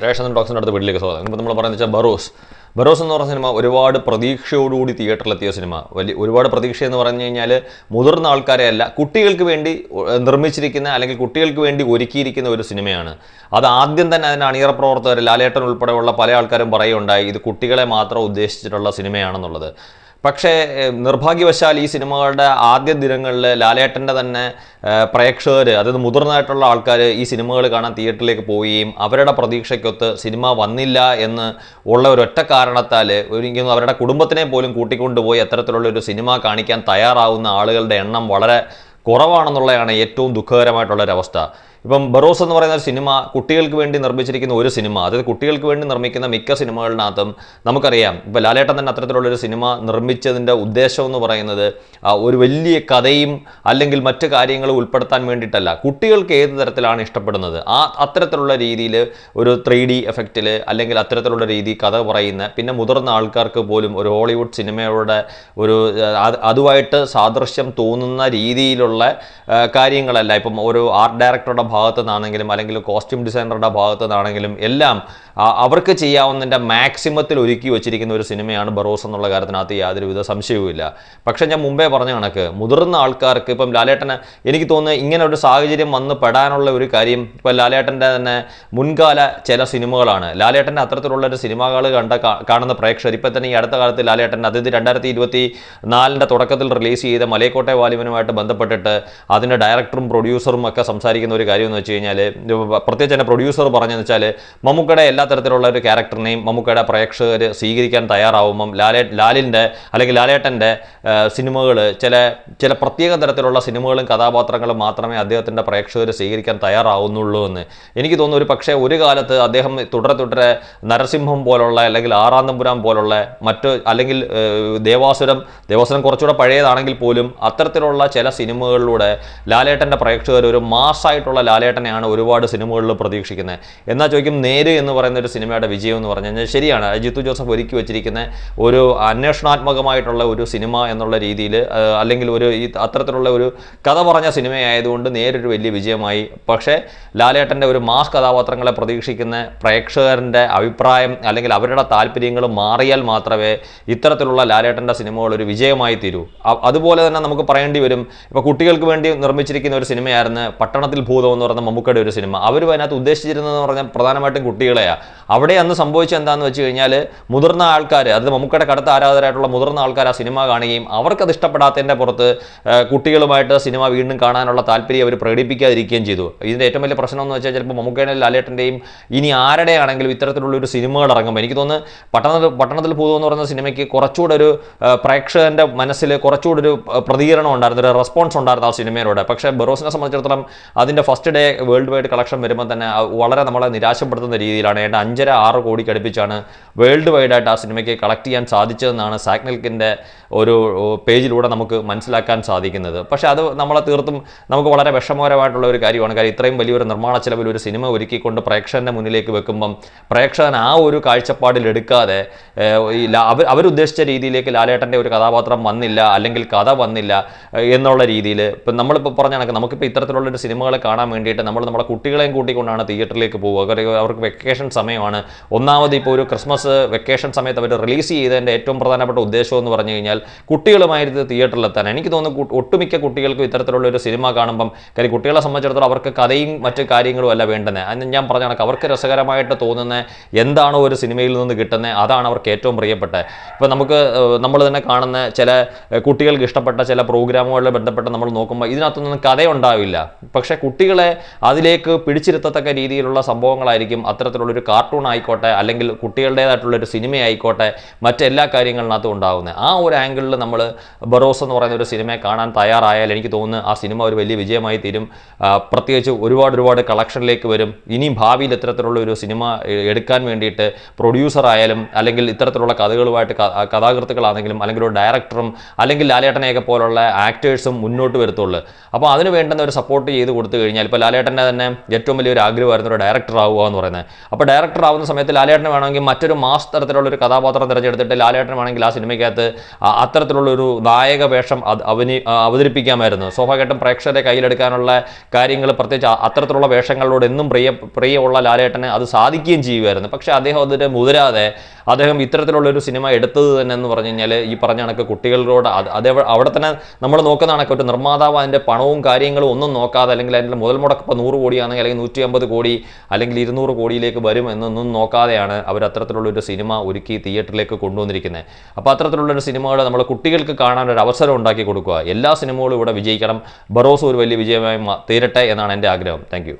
രേഷൻ ടോക്സിൻ്റെ അടുത്ത് വീട്ടിലേക്ക് സ്വാഗതം. ഇപ്പോൾ നമ്മൾ പറയുന്നത് വെച്ചാൽ ബറോസ് എന്ന് പറഞ്ഞ സിനിമ ഒരുപാട് പ്രതീക്ഷയോടുകൂടി തിയേറ്ററിലെത്തിയ സിനിമ. ഒരുപാട് പ്രതീക്ഷ എന്ന് പറഞ്ഞു കഴിഞ്ഞാൽ മുതിർന്ന ആൾക്കാരെ അല്ല, കുട്ടികൾക്ക് വേണ്ടി നിർമ്മിച്ചിരിക്കുന്ന അല്ലെങ്കിൽ കുട്ടികൾക്ക് വേണ്ടി ഒരുക്കിയിരിക്കുന്ന ഒരു സിനിമയാണ്. അത് ആദ്യം തന്നെ അതിൻ്റെ അണിയറ പ്രവർത്തകർ ലാലേട്ടൻ ഉൾപ്പെടെയുള്ള പല ആൾക്കാരും പറയുണ്ടായി ഇത് കുട്ടികളെ മാത്രം ഉദ്ദേശിച്ചിട്ടുള്ള സിനിമയാണെന്നുള്ളത്. പക്ഷേ നിർഭാഗ്യവശാൽ ഈ സിനിമകളുടെ ആദ്യ ദിനങ്ങളിൽ ലാലേട്ടൻ്റെ തന്നെ പ്രേക്ഷകർ, അതായത് മുതിർന്നതായിട്ടുള്ള ആൾക്കാർ ഈ സിനിമകൾ കാണാൻ തിയേറ്ററിലേക്ക് പോവുകയും അവരുടെ പ്രതീക്ഷയ്ക്കൊത്ത് സിനിമ വന്നില്ല എന്ന് ഉള്ള ഒരൊറ്റ കാരണത്താൽ ഒരിക്കലും അവരുടെ കുടുംബത്തിനെ പോലും കൂട്ടിക്കൊണ്ടുപോയി അത്തരത്തിലുള്ള ഒരു സിനിമ കാണിക്കാൻ തയ്യാറാവുന്ന ആളുകളുടെ എണ്ണം വളരെ കുറവാണെന്നുള്ളതാണ് ഏറ്റവും ദുഃഖകരമായിട്ടുള്ളൊരവസ്ഥ. ഇപ്പം ബറോസ് എന്ന് പറയുന്ന ഒരു സിനിമ കുട്ടികൾക്ക് വേണ്ടി നിർമ്മിച്ചിരിക്കുന്ന ഒരു സിനിമ, അതായത് കുട്ടികൾക്ക് വേണ്ടി നിർമ്മിക്കുന്ന മിക്ക സിനിമകളിനകത്തും നമുക്കറിയാം, ഇപ്പോൾ ലാലേട്ടൻ തന്നെ അത്തരത്തിലുള്ളൊരു സിനിമ നിർമ്മിച്ചതിൻ്റെ ഉദ്ദേശം എന്ന് പറയുന്നത് ഒരു വലിയ കഥയും അല്ലെങ്കിൽ മറ്റു കാര്യങ്ങളും ഉൾപ്പെടുത്താൻ വേണ്ടിയിട്ടല്ല, കുട്ടികൾക്ക് ഏത് തരത്തിലാണ് ഇഷ്ടപ്പെടുന്നത് അത്തരത്തിലുള്ള രീതിയിൽ ഒരു 3D എഫക്റ്റിൽ അല്ലെങ്കിൽ അത്തരത്തിലുള്ള രീതി കഥ പറയുന്ന, പിന്നെ മുതിർന്ന ആൾക്കാർക്ക് പോലും ഒരു ഹോളിവുഡ് സിനിമയുടെ ഒരു അതുമായിട്ട് സാദൃശ്യം തോന്നുന്ന രീതിയിലുള്ള കാര്യങ്ങളല്ല. ഇപ്പം ഒരു ആർട്ട് ഡയറക്ടറുടെ ഭാഗത്തു നിന്നാണെങ്കിലും അല്ലെങ്കിൽ കോസ്റ്റ്യൂം ഡിസൈനറുടെ ഭാഗത്തു നിന്നാണെങ്കിലും എല്ലാം അവർക്ക് ചെയ്യാവുന്നതിൻ്റെ മാക്സിമത്തിൽ ഒരുക്കി വെച്ചിരിക്കുന്ന ഒരു സിനിമയാണ് ബറോസ് എന്നുള്ള കാര്യത്തിനകത്ത് യാതൊരുവിധ സംശയവുമില്ല. പക്ഷേ ഞാൻ മുമ്പേ പറഞ്ഞ കണക്ക് മുതിർന്ന ആൾക്കാർക്ക് ഇപ്പം ലാലേട്ടന് എനിക്ക് തോന്നുന്നു ഇങ്ങനെ ഒരു സാഹചര്യം വന്ന് പെടാനുള്ള ഒരു കാര്യം ഇപ്പം ലാലേട്ടൻ്റെ തന്നെ മുൻകാല ചില സിനിമകളാണ്. ലാലേട്ടൻ്റെ അത്തരത്തിലുള്ളൊരു സിനിമകൾ കാണുന്ന പ്രേക്ഷകർ ഇപ്പം തന്നെ ഈ അടുത്ത കാലത്ത് ലാലേട്ടൻ്റെ അതായത് 2024 തുടക്കത്തിൽ റിലീസ് ചെയ്ത മലയക്കോട്ടെ വാലിബനുമായിട്ട് ബന്ധപ്പെട്ടിട്ട് അതിൻ്റെ ഡയറക്ടറും പ്രൊഡ്യൂസറും ഒക്കെ സംസാരിക്കുന്ന ഒരു കാര്യം എന്ന് വെച്ച് കഴിഞ്ഞാൽ, പ്രത്യേകിച്ച് തന്നെ പ്രൊഡ്യൂസർ പറഞ്ഞതെന്ന് വെച്ചാൽ മമ്മൂക്കയുടെ എല്ലാ തരത്തിലുള്ള ഒരു ക്യാരക്ടറിനെയും മമ്മൂക്കയുടെ പ്രേക്ഷകർ സ്വീകരിക്കാൻ തയ്യാറാവുമ്പം ലാലിൻ്റെ അല്ലെങ്കിൽ ലാലേട്ടൻ്റെ സിനിമകൾ ചില പ്രത്യേക തരത്തിലുള്ള സിനിമകളും കഥാപാത്രങ്ങളും മാത്രമേ അദ്ദേഹത്തിൻ്റെ പ്രേക്ഷകർ സ്വീകരിക്കാൻ തയ്യാറാവുന്നുള്ളൂ എന്ന് എനിക്ക് തോന്നുന്നു. ഒരു പക്ഷേ ഒരു കാലത്ത് അദ്ദേഹം തുടരെ നരസിംഹം പോലുള്ള അല്ലെങ്കിൽ ആറാന്തപുരം പോലുള്ള അല്ലെങ്കിൽ ദേവാസുരം കുറച്ചുകൂടെ പഴയതാണെങ്കിൽ പോലും അത്തരത്തിലുള്ള ചില സിനിമകളിലൂടെ ലാലേട്ടൻ്റെ പ്രേക്ഷകർ ഒരു മാസ്സായിട്ടുള്ള ലാലേട്ടനെയാണ് ഒരുപാട് സിനിമകളിൽ പ്രതീക്ഷിക്കുന്നത്. എന്നാൽ ചോദിക്കും നേര് എന്ന് പറയുന്ന ഒരു സിനിമയുടെ വിജയം എന്ന് പറഞ്ഞു കഴിഞ്ഞാൽ ശരിയാണ്, ജിത്തു ജോസഫ് ഒരുക്കി വെച്ചിരിക്കുന്ന ഒരു അന്വേഷണാത്മകമായിട്ടുള്ള ഒരു സിനിമ എന്നുള്ള രീതിയിൽ അല്ലെങ്കിൽ അത്തരത്തിലുള്ള ഒരു കഥ പറഞ്ഞ സിനിമയായതുകൊണ്ട് നേരൊരു വലിയ വിജയമായി. പക്ഷേ ലാലേട്ടൻ്റെ ഒരു മാസ് കഥാപാത്രങ്ങളെ പ്രതീക്ഷിക്കുന്ന പ്രേക്ഷകരുടെ അഭിപ്രായം അല്ലെങ്കിൽ അവരുടെ താല്പര്യങ്ങൾ മാറിയാൽ മാത്രമേ ഇത്തരത്തിലുള്ള ലാലേട്ടൻ്റെ സിനിമകൾ ഒരു വിജയമായി തീരൂ. അതുപോലെ തന്നെ നമുക്ക് പറയേണ്ടി വരും, ഇപ്പോൾ കുട്ടികൾക്ക് വേണ്ടി നിർമ്മിച്ചിരിക്കുന്ന ഒരു സിനിമയായിരുന്നു പട്ടണത്തിൽ ഭൂതം എന്ന് പറയുന്ന മമ്മൂക്കയുടെ ഒരു സിനിമ. അവരും അതിനകത്ത് ഉദ്ദേശിച്ചിരുന്നതെന്ന് പറഞ്ഞാൽ പ്രധാനമായിട്ടും കുട്ടികളെയാണ്. അവിടെ അന്ന് സംഭവിച്ചത് എന്താണെന്ന് വെച്ച് കഴിഞ്ഞാൽ മുതിർന്ന ആൾക്കാർ, അത് മമ്മൂക്കയുടെ കടുത്ത ആരാധകരായിട്ടുള്ള മുതിർന്ന ആൾക്കാർ ആ സിനിമ കാണുകയും അവർക്കത് ഇഷ്ടപ്പെടാത്തതിൻ്റെ പുറത്ത് കുട്ടികളുമായിട്ട് സിനിമ വീണ്ടും കാണാനുള്ള താല്പര്യം അവർ പ്രകടിപ്പിക്കാതിരിക്കുകയും ചെയ്തു. ഇതിൻ്റെ ഏറ്റവും വലിയ പ്രശ്നം എന്ന് വെച്ചാൽ ചിലപ്പോൾ മമ്മൂക്കയുടെ ലാലേട്ടൻ്റെയും ഇനി ആരുടെയാണെങ്കിലും ഇത്തരത്തിലുള്ളൊരു സിനിമകൾ ഇറങ്ങുമ്പോൾ എനിക്ക് തോന്നുന്നു പട്ടണത്തിൽ ഭൂതം എന്ന് പറയുന്ന സിനിമയ്ക്ക് കുറച്ചുകൂടെ ഒരു പ്രേക്ഷകൻ്റെ മനസ്സിൽ കുറച്ചുകൂടെ ഒരു പ്രതികരണം ഉണ്ടായിരുന്നു, ഒരു റെസ്പോൺസ് ഉണ്ടായിരുന്നു ആ സിനിമയിലൂടെ. പക്ഷേ ബറോസിനെ സംബന്ധിച്ചിടത്തോളം അതിൻ്റെ first day world wide collection വരുമ്പോൾ തന്നെ വളരെ നമ്മളെ നിരാശപ്പെടുത്തുന്ന രീതിയിലാണ്. 5.5-6 കോടിക്ക് അടുപ്പിച്ചാണ് വേൾഡ് വൈഡായിട്ട് ആ സിനിമയ്ക്ക് കളക്ട് ചെയ്യാൻ സാധിച്ചതെന്നാണ് സാക്നെൽക്കിൻ്റെ ഒരു പേജിലൂടെ നമുക്ക് മനസ്സിലാക്കാൻ സാധിക്കുന്നത്. പക്ഷേ അത് നമ്മളെ തീർത്തും നമുക്ക് വളരെ വിഷമകരമായിട്ടുള്ള ഒരു കാര്യമാണ്. കാര്യം ഇത്രയും വലിയൊരു നിർമ്മാണ ചെലവിൽ ഒരു സിനിമ ഒരുക്കിക്കൊണ്ട് പ്രേക്ഷകൻ്റെ മുന്നിലേക്ക് വെക്കുമ്പം പ്രേക്ഷകൻ ആ ഒരു കാഴ്ചപ്പാടിൽ എടുക്കാതെ അവരുദ്ദേശിച്ച രീതിയിലേക്ക് ലാലേട്ടൻ്റെ ഒരു കഥാപാത്രം വന്നില്ല അല്ലെങ്കിൽ കഥ വന്നില്ല എന്നുള്ള രീതിയിൽ ഇപ്പം നമ്മളിപ്പോൾ പറഞ്ഞ കണക്ക് നമുക്കിപ്പോൾ ഇത്തരത്തിലുള്ളൊരു സിനിമകളെ കാണാൻ വേണ്ടിയിട്ട് നമ്മുടെ കുട്ടികളെയും കൂട്ടിക്കൊണ്ടാണ് തിയേറ്ററിലേക്ക് പോവുക. അവർക്ക് വെക്കേഷൻ സമയമാണ്. ഒന്നാമത് ഇപ്പോൾ ഒരു ക്രിസ്മസ് വെക്കേഷൻ സമയത്ത് അവർ റിലീസ് ചെയ്തതിൻ്റെ ഏറ്റവും പ്രധാനപ്പെട്ട ഉദ്ദേശം എന്ന് പറഞ്ഞു കഴിഞ്ഞാൽ കുട്ടികളുമായിട്ട് തിയേറ്ററിലെത്താൻ. എനിക്ക് തോന്നുന്നു ഒട്ടുമിക്ക കുട്ടികൾക്കും ഇത്തരത്തിലുള്ളൊരു സിനിമ കാണുമ്പം, കാര്യം കുട്ടികളെ സംബന്ധിച്ചിടത്തോളം അവർക്ക് കഥയും മറ്റു കാര്യങ്ങളും അല്ല വേണ്ടുന്നത്. അതിന് ഞാൻ പറഞ്ഞ കണക്ക് അവർക്ക് രസകരമായിട്ട് തോന്നുന്ന എന്താണോ ഒരു സിനിമയിൽ നിന്ന് കിട്ടുന്നത് അതാണ് അവർക്ക് ഏറ്റവും പ്രിയപ്പെട്ടത്. ഇപ്പോൾ നമ്മൾ തന്നെ കാണുന്ന ചില കുട്ടികൾക്ക് ഇഷ്ടപ്പെട്ട ചില പ്രോഗ്രാമുകളിൽ ബന്ധപ്പെട്ട് നമ്മൾ നോക്കുമ്പോൾ ഇതിനകത്തൊന്നും കഥയുണ്ടാവില്ല. പക്ഷേ കുട്ടികളെ അതിലേക്ക് പിടിച്ചിരുത്തത്തക്ക രീതിയിലുള്ള സംഭവങ്ങളായിരിക്കും അത്തരത്തിലുള്ളൊരു കാർട്ടൂൺ ആയിക്കോട്ടെ അല്ലെങ്കിൽ കുട്ടികളുടേതായിട്ടുള്ളൊരു സിനിമ ആയിക്കോട്ടെ മറ്റെല്ലാ കാര്യങ്ങളിനകത്തും ഉണ്ടാകുന്നത്. ആ ഒരു ആംഗിളിൽ നമ്മൾ ബറോസ് എന്ന് പറയുന്ന ഒരു സിനിമയെ കാണാൻ തയ്യാറായാൽ എനിക്ക് തോന്നുന്നു ആ സിനിമ ഒരു വലിയ വിജയമായി തീരും. പ്രത്യേകിച്ച് ഒരുപാട് കളക്ഷനിലേക്ക് വരും. ഇനിയും ഭാവിയിൽ ഇത്തരത്തിലുള്ള ഒരു സിനിമ എടുക്കാൻ വേണ്ടിയിട്ട് പ്രൊഡ്യൂസർ ആയാലും അല്ലെങ്കിൽ ഇത്തരത്തിലുള്ള കഥകളുമായിട്ട് കഥാകൃത്തുക്കളാണെങ്കിലും അല്ലെങ്കിൽ ഒരു ഡയറക്ടറും അല്ലെങ്കിൽ ലാലേട്ടനെയൊക്കെ പോലുള്ള ആക്ടേഴ്സും മുന്നോട്ട് വരത്തുള്ളൂ. അപ്പോൾ അതിന് വേണ്ടുന്ന ഒരു സപ്പോർട്ട് ചെയ്ത് കൊടുത്തു കഴിഞ്ഞാൽ ഇപ്പോൾ ലാലേട്ടൻ്റെ തന്നെ ഏറ്റവും വലിയൊരു ആഗ്രഹമായിരുന്നു ഒരു ഡയറക്ടർ ആവുക എന്ന് പറയുന്നത്. അപ്പോൾ ഡയറക്ടർ ഡയറക്ടർ ആവുന്ന സമയത്ത് ലാലേട്ടൻ വേണമെങ്കിൽ മറ്റൊരു മാസ് തരത്തിലുള്ള ഒരു കഥാപാത്രം തിരഞ്ഞെടുത്തിട്ട് ലാലേട്ടൻ വേണമെങ്കിൽ ആ സിനിമയ്ക്കകത്ത് അത്തരത്തിലുള്ളൊരു നായക വേഷം അവതരിപ്പിക്കാമായിരുന്നു. സ്വാഭാവികമായിട്ടും പ്രേക്ഷകരെ കയ്യിലെടുക്കാനുള്ള കാര്യങ്ങൾ, പ്രത്യേകിച്ച് അത്തരത്തിലുള്ള വേഷങ്ങളോട് എന്നും പ്രിയമുള്ള ലാലേട്ടന് അത് സാധിക്കുകയും ചെയ്യുമായിരുന്നു. പക്ഷേ അദ്ദേഹം അതിന് മുതിരാതെ അദ്ദേഹം ഇത്തരത്തിലുള്ളൊരു സിനിമ എടുത്തത് തന്നെ എന്ന് പറഞ്ഞു കഴിഞ്ഞാൽ ഈ പറഞ്ഞ കണക്ക് കുട്ടികളോട് അതേ അവിടെ തന്നെ നമ്മൾ നോക്കുന്ന കണക്ക് ഒരു നിർമ്മാതാവ് അതിൻ്റെ പണവും കാര്യങ്ങളും ഒന്നും നോക്കാതെ, അല്ലെങ്കിൽ അതിൻ്റെ മുതൽ മുടക്ക് ഇപ്പോൾ 100 കോടിയാണെങ്കിൽ അല്ലെങ്കിൽ 150 കോടി അല്ലെങ്കിൽ 200 കോടിയിലേക്ക് വരും എന്നൊന്നും നോക്കാതെയാണ് അവർ അത്തരത്തിലുള്ളൊരു സിനിമ ഒരുക്കി തിയേറ്ററിലേക്ക് കൊണ്ടുവന്നിരിക്കുന്നത്. അപ്പോൾ അത്തരത്തിലുള്ളൊരു സിനിമകൾ നമ്മൾ കുട്ടികൾക്ക് കാണാനൊരു അവസരം ഉണ്ടാക്കി കൊടുക്കുക. എല്ലാ സിനിമകളും ഇവിടെ വിജയിക്കണം. ബറോസ് ഒരു വലിയ വിജയമായി തീരട്ടെ എന്നാണ് എൻ്റെ ആഗ്രഹം. താങ്ക്